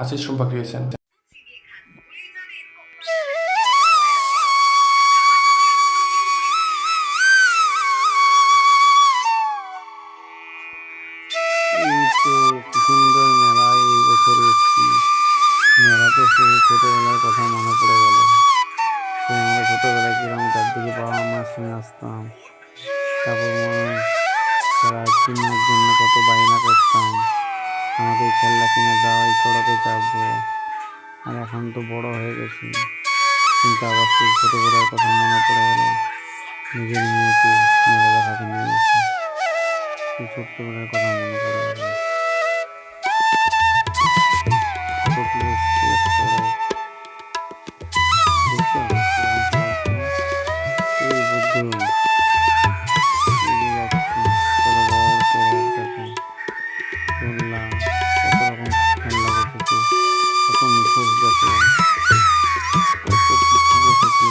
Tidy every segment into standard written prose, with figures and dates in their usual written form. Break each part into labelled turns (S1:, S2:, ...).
S1: Ashis Rumpa creation.
S2: এই তো কি সুন্দর মেলায় এই বছর এসেছি। মেলাতে সেই ছোটোবেলার কথা মনে পড়ে গেল। সেই আমরা ছোটোবেলায় কিরকম চারদিকে বাবা মার সঙ্গে আসতাম। তারপর খেলা কেনার জন্য কত বায়না করতাম, আমাকে এই খেলনা কিনে দাও, এই চড়কে চাপবো। আর এখন তো বড় হয়ে গেছি, কিন্তু আবার সেই ছোটোবেলার কথা মনে পড়ে গেল। নিজের মেয়েকে মেলা দেখাতে নিয়ে গেছি, সেই ছোট্টবেলার কথা মনে পড়ে গেল। কত কি এসছে চড়ক, দেখছো কিরকম চড়াচ্ছে। এই বুদ্ধ এগিয়ে যাচ্ছে, কত বড় চড়ক দেখো। দোলনা, কত রকম খেলনা বসেছে, কত মুখোশ দেখো, কত কিছু বসেছে।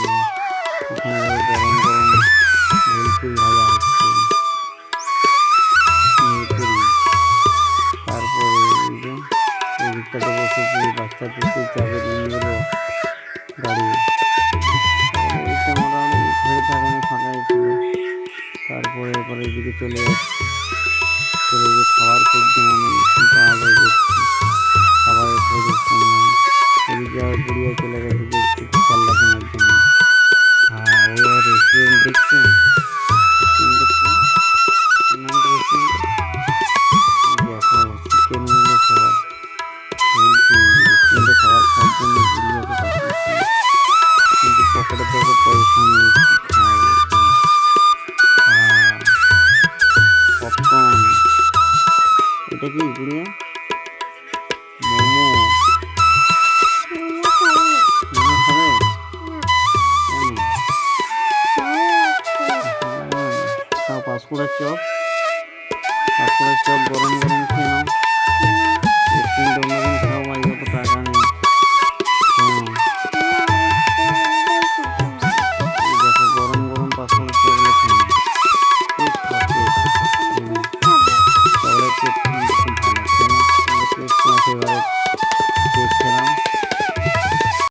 S2: ওখানে গরম গরম ভেলপুরি ভাজা হচ্ছে, ভেলপুরি। তারপরে এই যে এই দিকটাতে বসেছে বাচ্চাদের সেই চাপের দিনগুলো গাড়ি। ওইটা মোটামুটি ঘরে থাকানো ফাঁকাই ছিল। তারপরে এরপরে এদিকে চলে যাচ্ছে, চলে গিয়ে খাবার খুঁজছে, মনে কি পাওয়া যায় দেখছি, খাবারের খোঁজের সন্ধান। এদিকে আবার গুড়িয়া চলে গেছে দেখছি খেলনা কেনার জন্য। হ্যাঁ, ওই আবার রেস্টুরেন্ট দেখছো, রেস্টুরেন্টটা কি নামটা রেস্টুরেন্ট দেখো, চিকেন মোমো সহ বলছি। রেস্টুরেন্টে খাবার খাওয়ার জন্য গুড়িয়াকে পাঠিয়েছি, কিন্তু পকেটে তো অত পয়সা নেই, কি খাওয়াবো। হ্যাঁ, পপকর্ন। এটা কি গুড়িয়া? মোমো। মোমো খাবে? কেন? খাও, পাঁশকুড়ার চপ, পাঁশকুড়ার চপ গরম গরম খেয়ে নাও। রেস্টুরেন্টে